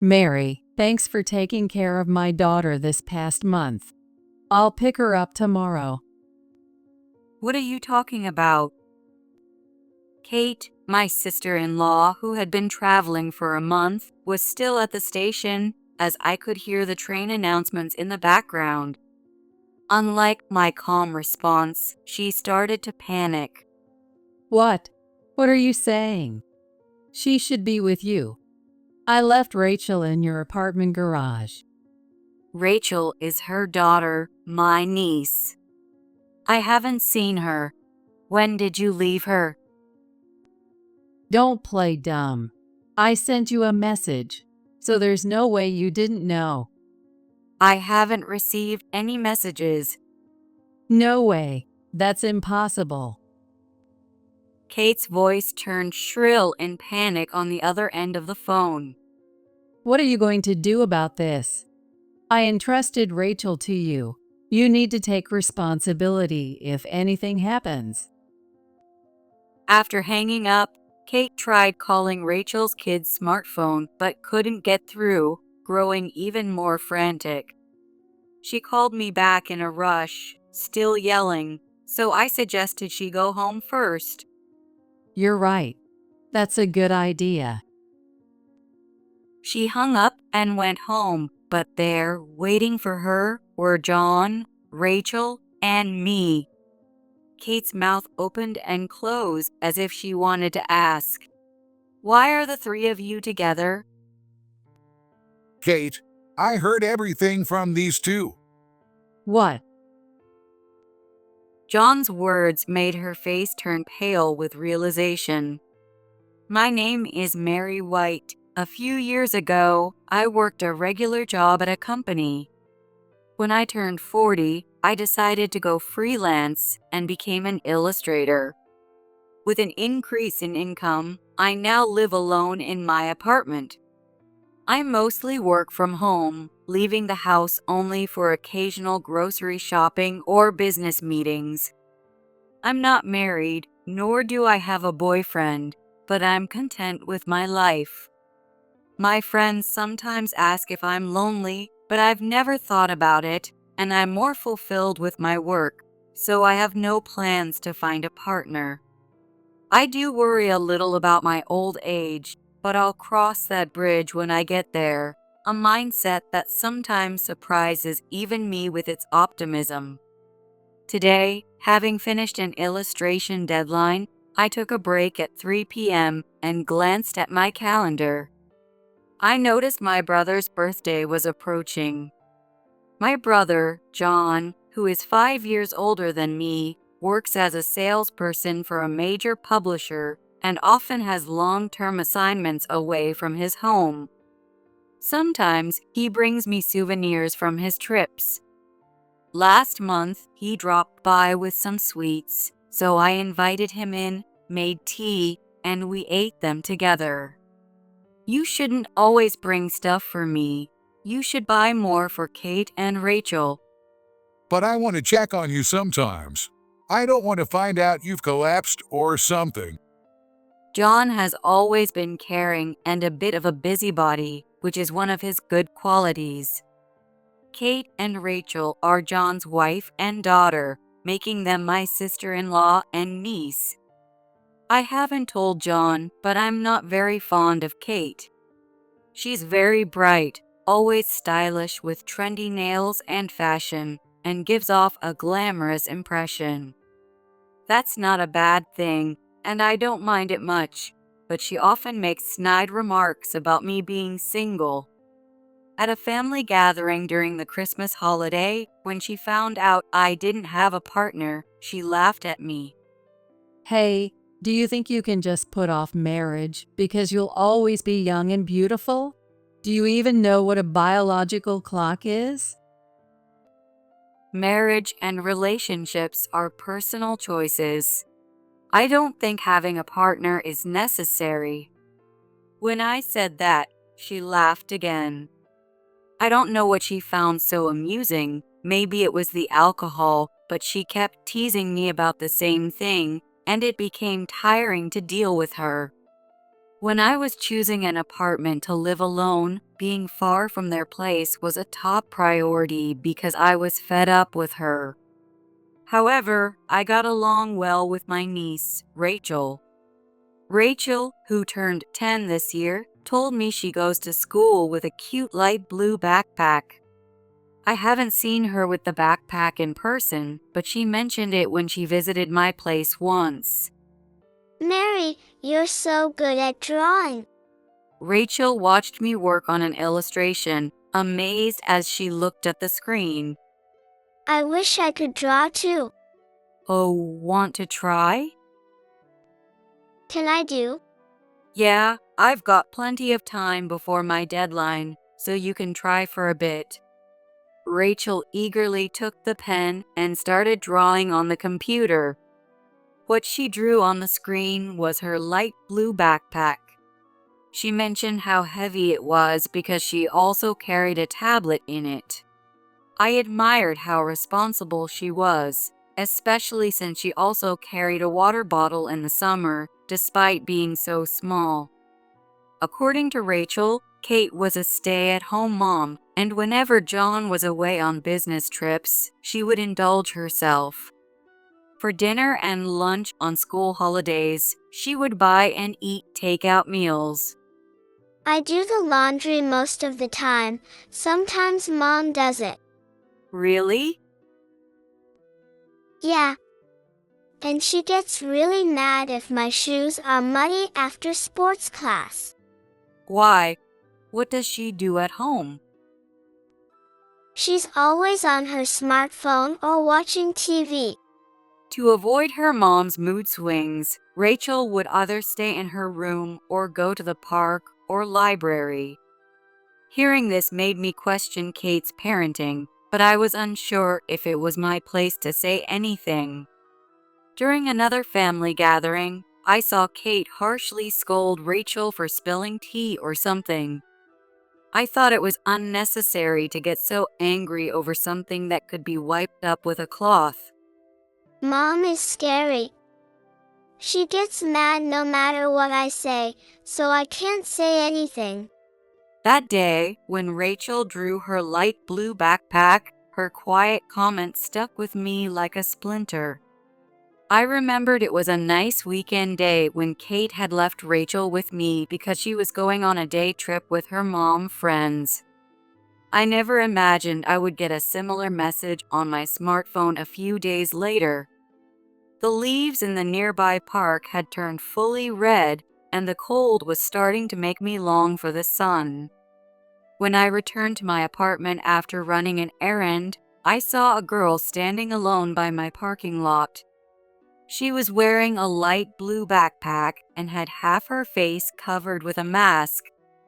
Mary, thanks for taking care of my daughter this past month. I'll pick her up tomorrow. What are you talking about? Kate, my sister-in-law, who had been traveling for a month, was still at the station as I could hear the train announcements in the background. Unlike my calm response, she started to panic. What? What are you saying? She should be with you. I left Rachel in your apartment garage. Rachel is her daughter, my niece. I haven't seen her. When did you leave her? Don't play dumb. I sent you a message, so there's no way you didn't know. I haven't received any messages. No way. That's impossible. Kate's voice turned shrill in panic on the other end of the phone. What are you going to do about this? I entrusted Rachel to you. You need to take responsibility if anything happens. After hanging up, Kate tried calling Rachel's kid's smartphone but couldn't get through, growing even more frantic. She called me back in a rush, still yelling, so I suggested she go home first. You're right. That's a good idea. She hung up and went home, but there, waiting for her, were John, Rachel, and me. Kate's mouth opened and closed as if she wanted to ask, "Why are the three of you together?" Kate, I heard everything from these two. What? John's words made her face turn pale with realization. My name is Mary White. A few years ago, I worked a regular job at a company. When I turned 40, I decided to go freelance and became an illustrator. With an increase in income, I now live alone in my apartment. I mostly work from home, leaving the house only for occasional grocery shopping or business meetings. I'm not married, nor do I have a boyfriend, but I'm content with my life. My friends sometimes ask if I'm lonely, but I've never thought about it, and I'm more fulfilled with my work, so I have no plans to find a partner. I do worry a little about my old age, but I'll cross that bridge when I get there, a mindset that sometimes surprises even me with its optimism. Today, having finished an illustration deadline, I took a break at 3 p.m. and glanced at my calendar. I noticed my brother's birthday was approaching. My brother, John, who is 5 years older than me, works as a salesperson for a major publisher and often has long-term assignments away from his home. Sometimes he brings me souvenirs from his trips. Last month, he dropped by with some sweets, so I invited him in, made tea, and we ate them together. You shouldn't always bring stuff for me. You should buy more for Kate and Rachel. But I want to check on you sometimes. I don't want to find out you've collapsed or something. John has always been caring and a bit of a busybody, which is one of his good qualities. Kate and Rachel are John's wife and daughter, making them my sister-in-law and niece. I haven't told John, but I'm not very fond of Kate. She's very bright, always stylish with trendy nails and fashion, and gives off a glamorous impression. That's not a bad thing, and I don't mind it much, but she often makes snide remarks about me being single. At a family gathering during the Christmas holiday, when she found out I didn't have a partner, she laughed at me. Hey, do you think you can just put off marriage because you'll always be young and beautiful? Do you even know what a biological clock is? Marriage and relationships are personal choices. I don't think having a partner is necessary. When I said that, she laughed again. I don't know what she found so amusing. Maybe it was the alcohol, but she kept teasing me about the same thing, and it became tiring to deal with her. When I was choosing an apartment to live alone, being far from their place was a top priority because I was fed up with her. However, I got along well with my niece, Rachel. Rachel, who turned 10 this year, told me she goes to school with a cute light blue backpack. I haven't seen her with the backpack in person, but she mentioned it when she visited my place once. Mary, you're so good at drawing. Rachel watched me work on an illustration, amazed as she looked at the screen. I wish I could draw too. Oh, want to try? Can I do? Yeah, I've got plenty of time before my deadline, so you can try for a bit. Rachel eagerly took the pen and started drawing on the computer. What she drew on the screen was her light blue backpack. She mentioned how heavy it was because she also carried a tablet in it. I admired how responsible she was, especially since she also carried a water bottle in the summer, despite being so small. According to Rachel, Kate was a stay-at-home mom, and whenever John was away on business trips, she would indulge herself. For dinner and lunch on school holidays, she would buy and eat takeout meals. I do the laundry most of the time. Sometimes Mom does it. Really? Yeah. And she gets really mad if my shoes are muddy after sports class. Why? What does she do at home? She's always on her smartphone or watching TV. To avoid her mom's mood swings, Rachel would either stay in her room or go to the park or library. Hearing this made me question Kate's parenting, but I was unsure if it was my place to say anything. During another family gathering, I saw Kate harshly scold Rachel for spilling tea or something. I thought it was unnecessary to get so angry over something that could be wiped up with a cloth. Mom is scary. She gets mad no matter what I say, so I can't say anything. That day, when Rachel drew her light blue backpack, her quiet comment stuck with me like a splinter. I remembered it was a nice weekend day when Kate had left Rachel with me because she was going on a day trip with her mom friends. I never imagined I would get a similar message on my smartphone a few days later. The leaves in the nearby park had turned fully red, and the cold was starting to make me long for the sun. When I returned to my apartment after running an errand, I saw a girl standing alone by my parking lot. She was wearing a light blue backpack and had half her face covered with a mask,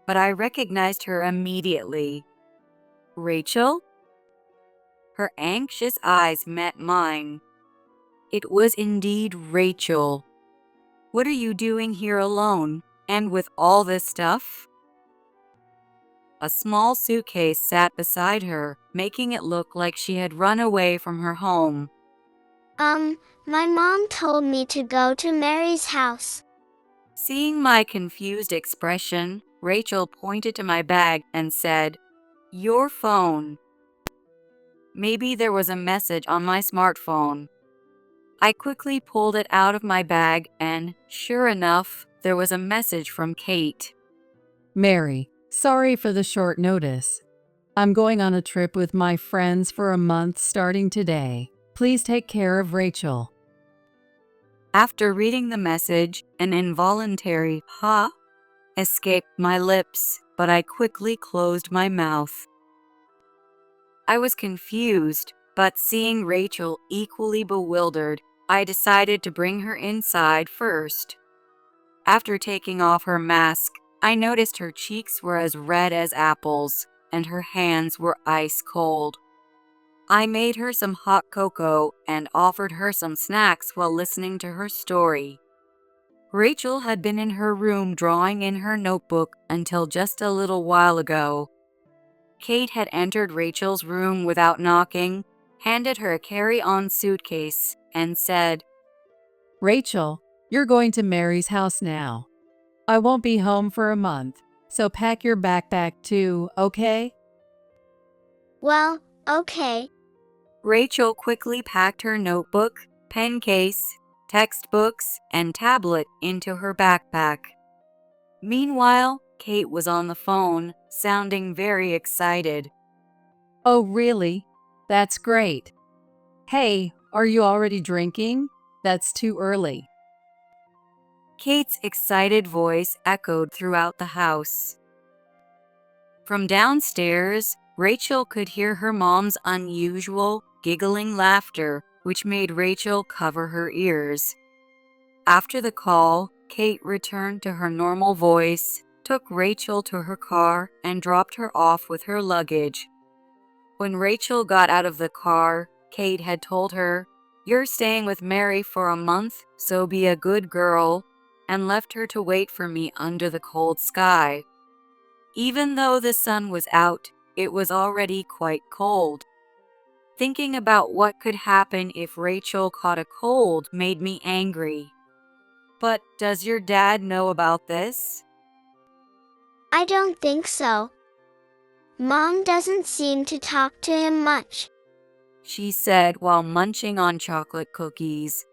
but I recognized her immediately. Rachel? Her anxious eyes met mine. It was indeed Rachel. What are you doing here alone, and with all this stuff? A small suitcase sat beside her, making it look like she had run away from her home. My mom told me to go to Mary's house. Seeing my confused expression, Rachel pointed to my bag and said, "Your phone." Maybe there was a message on my smartphone. I quickly pulled it out of my bag and, sure enough, there was a message from Kate. Mary, sorry for the short notice. I'm going on a trip with my friends for a month starting today. Please take care of Rachel. After reading the message, an involuntary "ha" escaped my lips, but I quickly closed my mouth. I was confused, but seeing Rachel equally bewildered, I decided to bring her inside first. After taking off her mask, I noticed her cheeks were as red as apples, and her hands were ice cold. I made her some hot cocoa and offered her some snacks while listening to her story. Rachel had been in her room drawing in her notebook until just a little while ago. Kate had entered Rachel's room without knocking, handed her a carry-on suitcase, and said, Rachel, you're going to Mary's house now. I won't be home for a month, so pack your backpack too, okay? Well, okay. Rachel quickly packed her notebook, pen case, textbooks, and tablet into her backpack. Meanwhile, Kate was on the phone, sounding very excited. Oh, really? That's great. Hey, are you already drinking? That's too early. Kate's excited voice echoed throughout the house. From downstairs, Rachel could hear her mom's unusual, giggling laughter, which made Rachel cover her ears. After the call, Kate returned to her normal voice, took Rachel to her car, and dropped her off with her luggage. When Rachel got out of the car, Kate had told her, "You're staying with Mary for a month, so be a good girl," and left her to wait for me under the cold sky. Even though the sun was out, it was already quite cold. Thinking about what could happen if Rachel caught a cold made me angry. But does your dad know about this? I don't think so. Mom doesn't seem to talk to him much, She said while munching on chocolate cookies.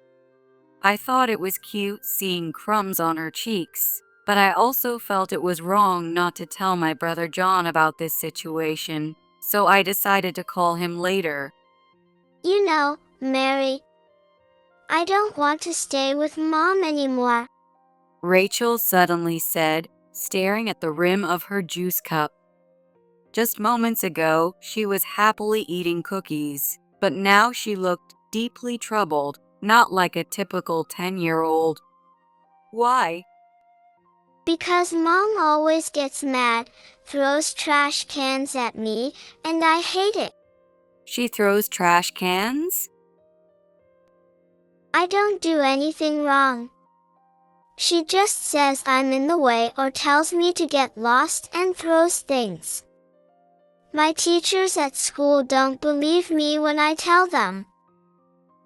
I thought it was cute seeing crumbs on her cheeks, but I also felt it was wrong not to tell my brother John about this situation, so I decided to call him later. You know, Mary, I don't want to stay with Mom anymore. Rachel suddenly said, staring at the rim of her juice cup. Just moments ago, she was happily eating cookies, but now she looked deeply troubled, not like a typical 10-year-old. Why? Because Mom always gets mad, throws trash cans at me, and I hate it. She throws trash cans? I don't do anything wrong. She just says I'm in the way or tells me to get lost and throws things. My teachers at school don't believe me when I tell them.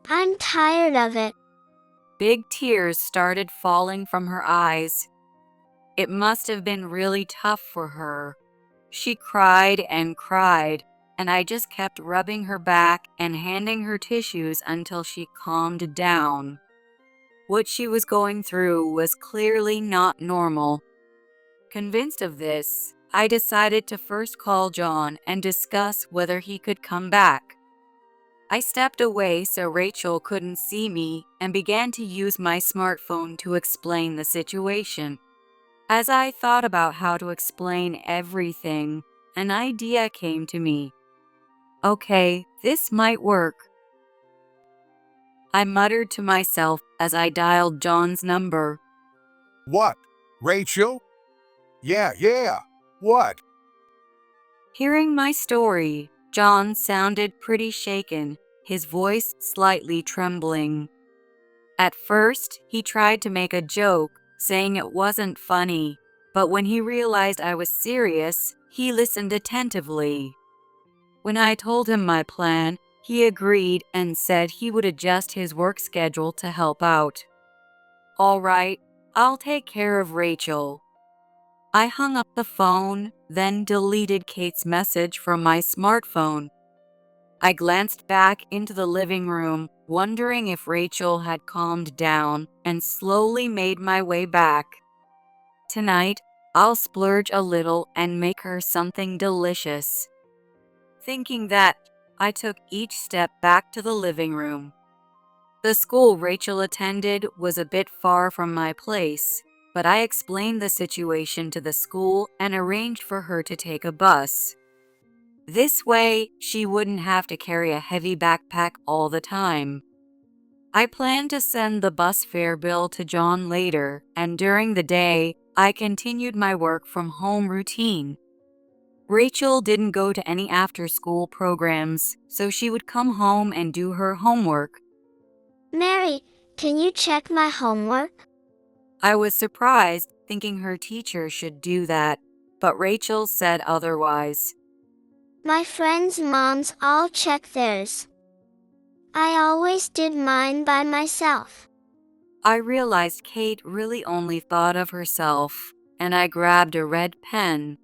I'm tired of it. Big tears started falling from her eyes. It must have been really tough for her. She cried, and I just kept rubbing her back and handing her tissues until she calmed down. What she was going through was clearly not normal. Convinced of this, I decided to first call John and discuss whether he could come back. I stepped away so Rachel couldn't see me and began to use my smartphone to explain the situation. As I thought about how to explain everything, an idea came to me. Okay, this might work. I muttered to myself as I dialed John's number. What? Rachel? Yeah. What? Hearing my story, John sounded pretty shaken, his voice slightly trembling. At first, he tried to make a joke, saying it wasn't funny, but when he realized I was serious, he listened attentively. When I told him my plan, he agreed and said he would adjust his work schedule to help out. All right, I'll take care of Rachel. I hung up the phone, then deleted Kate's message from my smartphone. I glanced back into the living room, wondering if Rachel had calmed down, and slowly made my way back. Tonight, I'll splurge a little and make her something delicious. Thinking that, I took each step back to the living room. The school Rachel attended was a bit far from my place, but I explained the situation to the school and arranged for her to take a bus. This way, she wouldn't have to carry a heavy backpack all the time. I planned to send the bus fare bill to John later, and during the day, I continued my work from home routine. Rachel didn't go to any after-school programs, so she would come home and do her homework. Mary, can you check my homework? I was surprised, thinking her teacher should do that, but Rachel said otherwise. My friends' moms all check theirs. I always did mine by myself. I realized Kate really only thought of herself, and I grabbed a red pen.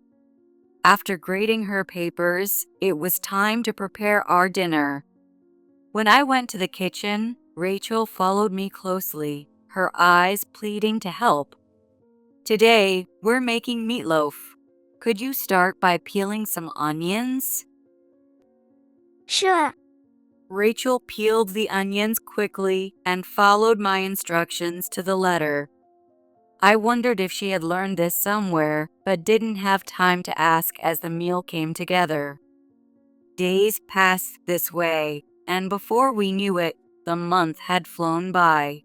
After grading her papers, it was time to prepare our dinner. When I went to the kitchen, Rachel followed me closely, her eyes pleading to help. Today, we're making meatloaf. Could you start by peeling some onions? Sure. Rachel peeled the onions quickly and followed my instructions to the letter. I wondered if she had learned this somewhere, but didn't have time to ask as the meal came together. Days passed this way, and before we knew it, the month had flown by.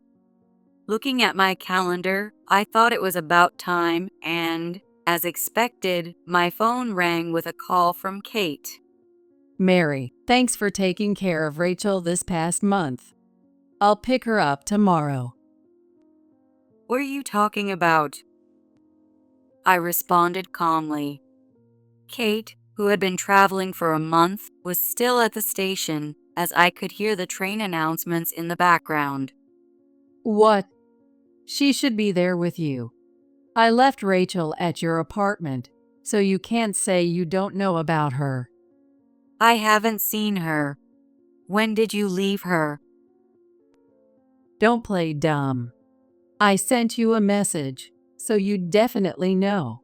Looking at my calendar, I thought it was about time and, as expected, my phone rang with a call from Kate. Mary, thanks for taking care of Rachel this past month. I'll pick her up tomorrow. What are you talking about? I responded calmly. Kate, who had been traveling for a month, was still at the station as I could hear the train announcements in the background. What? She should be there with you. I left Rachel at your apartment, so you can't say you don't know about her. I haven't seen her. When did you leave her? Don't play dumb. I sent you a message, so you definitely know.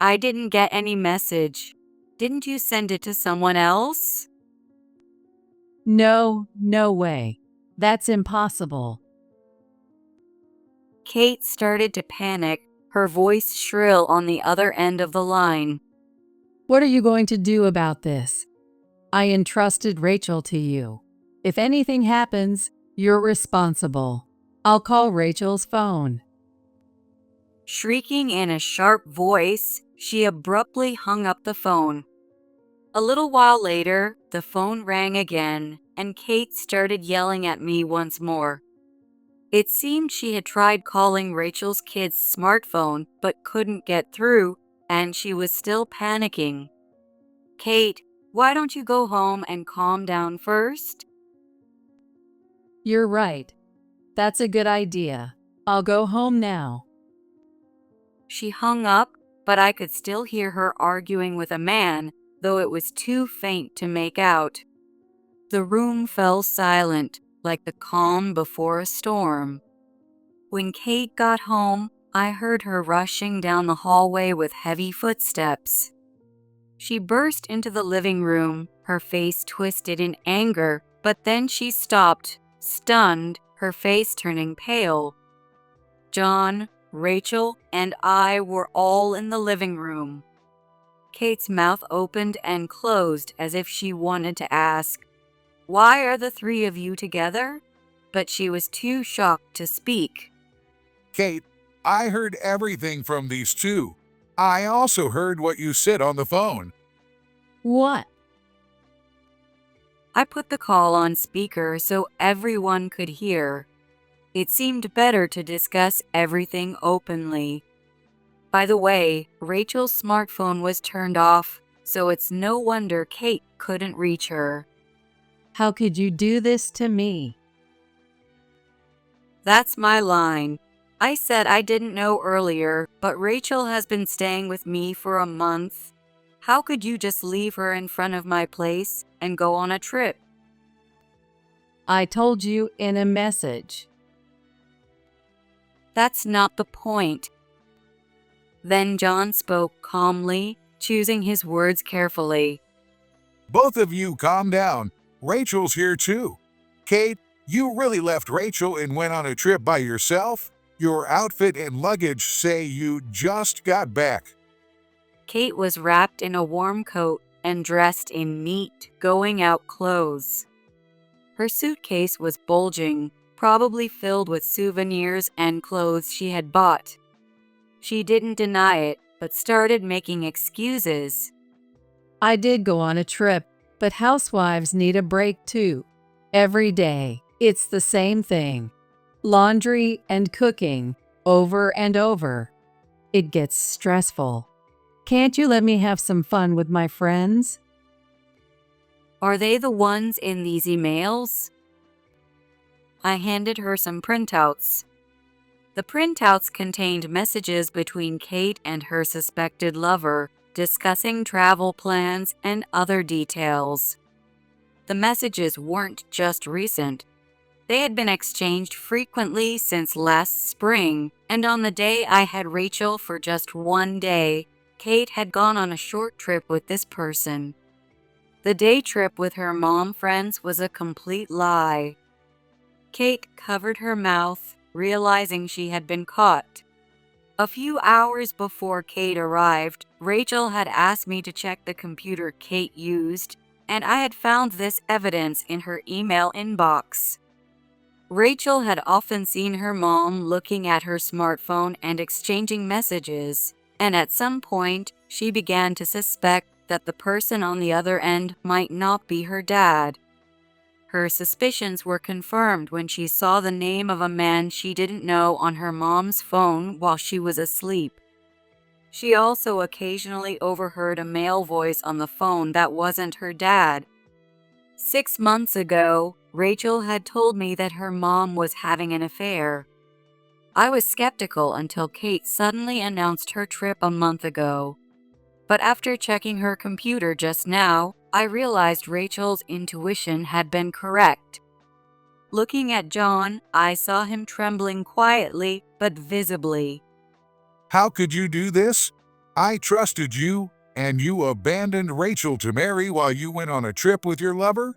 I didn't get any message. Didn't you send it to someone else? No, no way. That's impossible. Kate started to panic, her voice shrill on the other end of the line. What are you going to do about this? I entrusted Rachel to you. If anything happens, you're responsible. I'll call Rachel's phone. Shrieking in a sharp voice, she abruptly hung up the phone. A little while later, the phone rang again, and Kate started yelling at me once more. It seemed she had tried calling Rachel's kid's smartphone but couldn't get through, and she was still panicking. Kate, why don't you go home and calm down first? You're right. That's a good idea. I'll go home now. She hung up, but I could still hear her arguing with a man, though it was too faint to make out. The room fell silent, like the calm before a storm. When Kate got home, I heard her rushing down the hallway with heavy footsteps. She burst into the living room, her face twisted in anger, but then she stopped, stunned, her face turning pale. John, Rachel, and I were all in the living room. Kate's mouth opened and closed as if she wanted to ask, "Why are the three of you together?" But she was too shocked to speak. Kate, I heard everything from these two. I also heard what you said on the phone. What? I put the call on speaker so everyone could hear. It seemed better to discuss everything openly. By the way, Rachel's smartphone was turned off, so it's no wonder Kate couldn't reach her. How could you do this to me? That's my line. I said I didn't know earlier, but Rachel has been staying with me for a month. How could you just leave her in front of my place and go on a trip? I told you in a message. That's not the point. Then John spoke calmly, choosing his words carefully. Both of you calm down. Rachel's here too. Kate, you really left Rachel and went on a trip by yourself? Your outfit and luggage say you just got back. Kate was wrapped in a warm coat and dressed in neat, going-out clothes. Her suitcase was bulging, probably filled with souvenirs and clothes she had bought. She didn't deny it, but started making excuses. I did go on a trip, but housewives need a break too. Every day, it's the same thing. Laundry and cooking, over and over. It gets stressful. Can't you let me have some fun with my friends? Are they the ones in these emails? I handed her some printouts. The printouts contained messages between Kate and her suspected lover, discussing travel plans and other details. The messages weren't just recent. They had been exchanged frequently since last spring, and on the day I had Rachel for just one day, Kate had gone on a short trip with this person. The day trip with her mom friends was a complete lie. Kate covered her mouth, realizing she had been caught. A few hours before Kate arrived, Rachel had asked me to check the computer Kate used, and I had found this evidence in her email inbox. Rachel had often seen her mom looking at her smartphone and exchanging messages, and at some point, she began to suspect that the person on the other end might not be her dad. Her suspicions were confirmed when she saw the name of a man she didn't know on her mom's phone while she was asleep. She also occasionally overheard a male voice on the phone that wasn't her dad. 6 months ago, Rachel had told me that her mom was having an affair. I was skeptical until Kate suddenly announced her trip a month ago. But after checking her computer just now, I realized Rachel's intuition had been correct. Looking at John, I saw him trembling quietly but visibly. How could you do this? I trusted you, and you abandoned Rachel to marry while you went on a trip with your lover?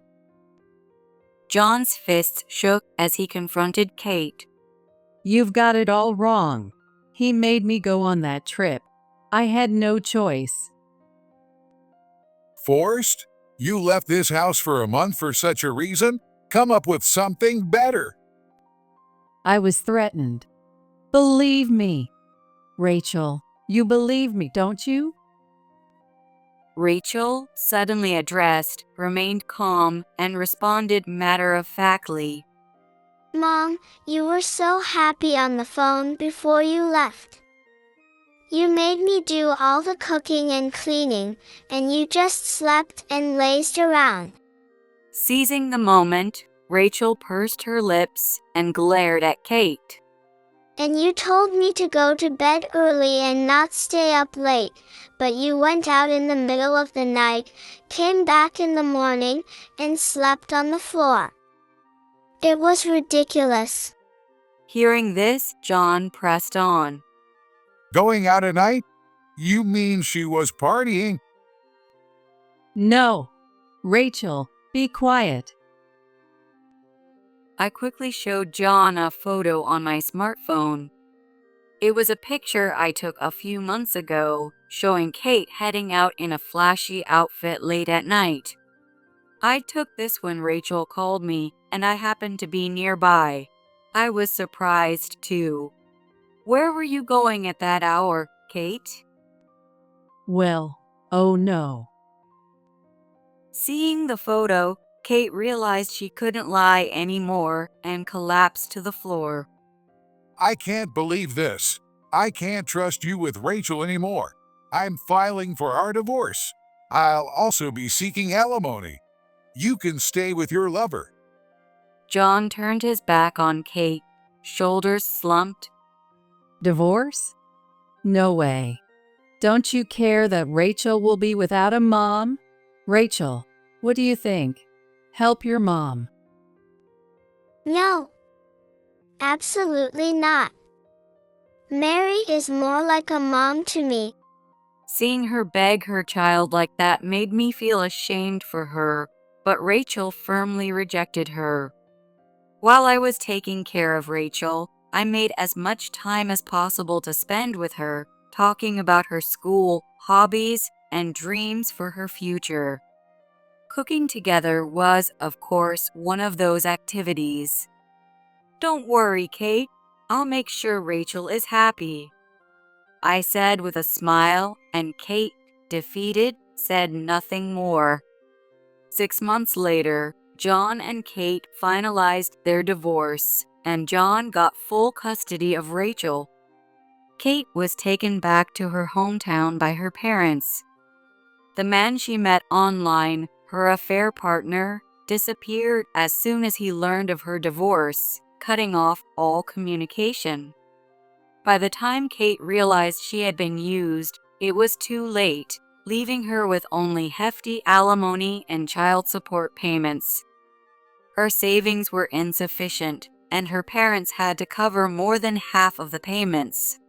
John's fists shook as he confronted Kate. You've got it all wrong. He made me go on that trip. I had no choice. Forced? You left this house for a month for such a reason? Come up with something better. I was threatened. Believe me. Rachel, you believe me, don't you? Rachel, suddenly addressed, remained calm and responded matter-of-factly. Mom, you were so happy on the phone before you left. You made me do all the cooking and cleaning, and you just slept and lazed around. Seizing the moment, Rachel pursed her lips and glared at Kate. And you told me to go to bed early and not stay up late, but you went out in the middle of the night, came back in the morning, and slept on the floor. It was ridiculous. Hearing this, John pressed on. Going out at night? You mean she was partying? No. Rachel, be quiet. I quickly showed John a photo on my smartphone. It was a picture I took a few months ago, showing Kate heading out in a flashy outfit late at night. I took this when Rachel called me, and I happened to be nearby. I was surprised, too. Where were you going at that hour, Kate? Well, oh no. Seeing the photo, Kate realized she couldn't lie anymore and collapsed to the floor. I can't believe this. I can't trust you with Rachel anymore. I'm filing for our divorce. I'll also be seeking alimony. You can stay with your lover. John turned his back on Kate, shoulders slumped. Divorce? No way. Don't you care that Rachel will be without a mom? Rachel, what do you think? Help your mom. No. Absolutely not. Mary is more like a mom to me. Seeing her beg her child like that made me feel ashamed for her, but Rachel firmly rejected her. While I was taking care of Rachel, I made as much time as possible to spend with her, talking about her school, hobbies, and dreams for her future. Cooking together was, of course, one of those activities. Don't worry, Kate. I'll make sure Rachel is happy, I said with a smile, and Kate, defeated, said nothing more. 6 months later, John and Kate finalized their divorce, and John got full custody of Rachel. Kate was taken back to her hometown by her parents. The man she met online, her affair partner, disappeared as soon as he learned of her divorce, cutting off all communication. By the time Kate realized she had been used, it was too late, leaving her with only hefty alimony and child support payments. Her savings were insufficient, and her parents had to cover more than half of the payments.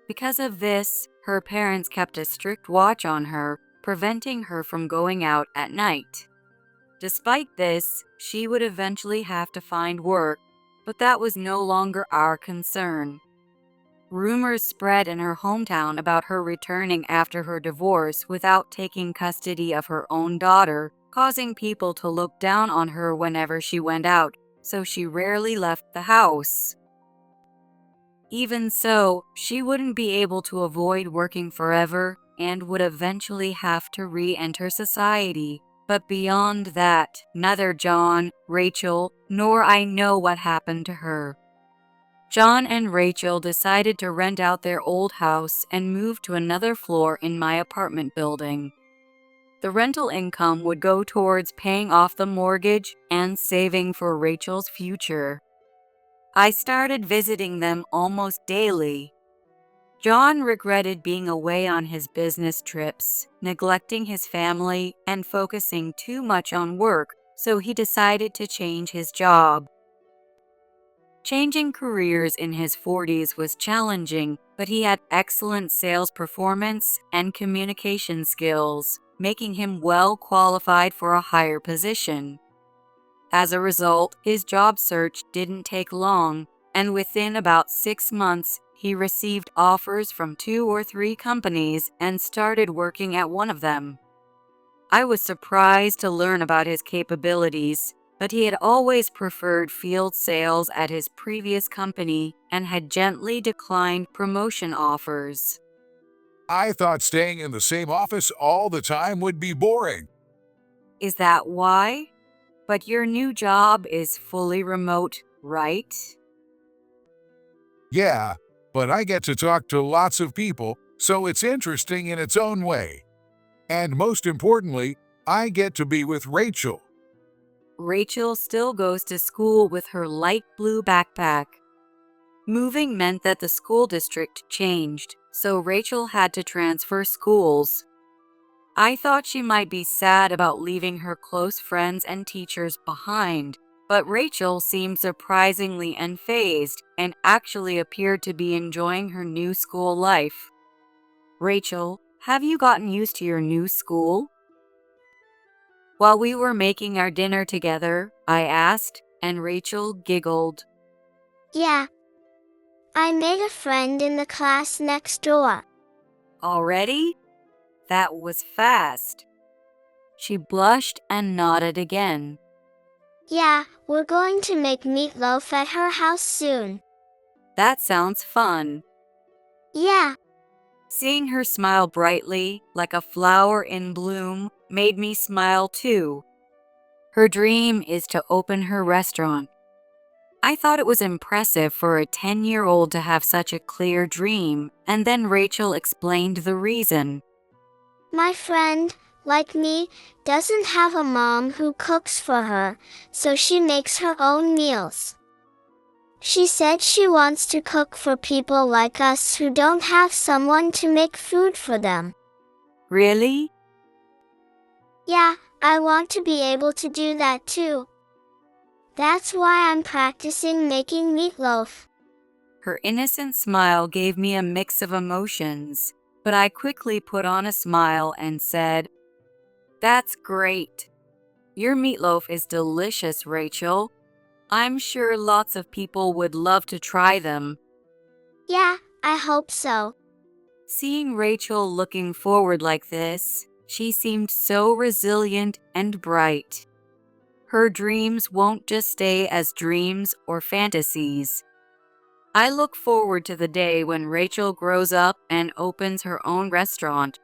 Because of this, her parents kept a strict watch on her, preventing her from going out at night. Despite this, she would eventually have to find work, but that was no longer our concern. Rumors spread in her hometown about her returning after her divorce without taking custody of her own daughter, causing people to look down on her whenever she went out, so she rarely left the house. Even so, she wouldn't be able to avoid working forever and would eventually have to re-enter society. But beyond that, neither John, Rachel, nor I know what happened to her. John and Rachel decided to rent out their old house and move to another floor in my apartment building. The rental income would go towards paying off the mortgage and saving for Rachel's future. I started visiting them almost daily. John regretted being away on his business trips, neglecting his family, and focusing too much on work, so he decided to change his job. Changing careers in his 40s was challenging, but he had excellent sales performance and communication skills, making him well qualified for a higher position. As a result, his job search didn't take long, and within about 6 months, he received offers from 2 or 3 companies and started working at one of them. I was surprised to learn about his capabilities, but he had always preferred field sales at his previous company and had gently declined promotion offers. I thought staying in the same office all the time would be boring. Is that why? But your new job is fully remote, right? Yeah, but I get to talk to lots of people, so it's interesting in its own way. And most importantly, I get to be with Rachel. Rachel still goes to school with her light blue backpack. Moving meant that the school district changed, so Rachel had to transfer schools. I thought she might be sad about leaving her close friends and teachers behind, but Rachel seemed surprisingly unfazed and actually appeared to be enjoying her new school life. Rachel, have you gotten used to your new school? While we were making our dinner together, I asked, and Rachel giggled. Yeah. I made a friend in the class next door. Already? That was fast. She blushed and nodded again. Yeah, we're going to make meatloaf at her house soon. That sounds fun. Yeah. Seeing her smile brightly, like a flower in bloom, made me smile too. Her dream is to open her restaurant. I thought it was impressive for a 10-year-old to have such a clear dream, and then Rachel explained the reason. My friend, like me, doesn't have a mom who cooks for her, so she makes her own meals. She said she wants to cook for people like us who don't have someone to make food for them. Really? Yeah, I want to be able to do that too. That's why I'm practicing making meatloaf. Her innocent smile gave me a mix of emotions, but I quickly put on a smile and said, "That's great. Your meatloaf is delicious, Rachel. I'm sure lots of people would love to try them." Yeah, I hope so. Seeing Rachel looking forward like this, she seemed so resilient and bright. Her dreams won't just stay as dreams or fantasies. I look forward to the day when Rachel grows up and opens her own restaurant,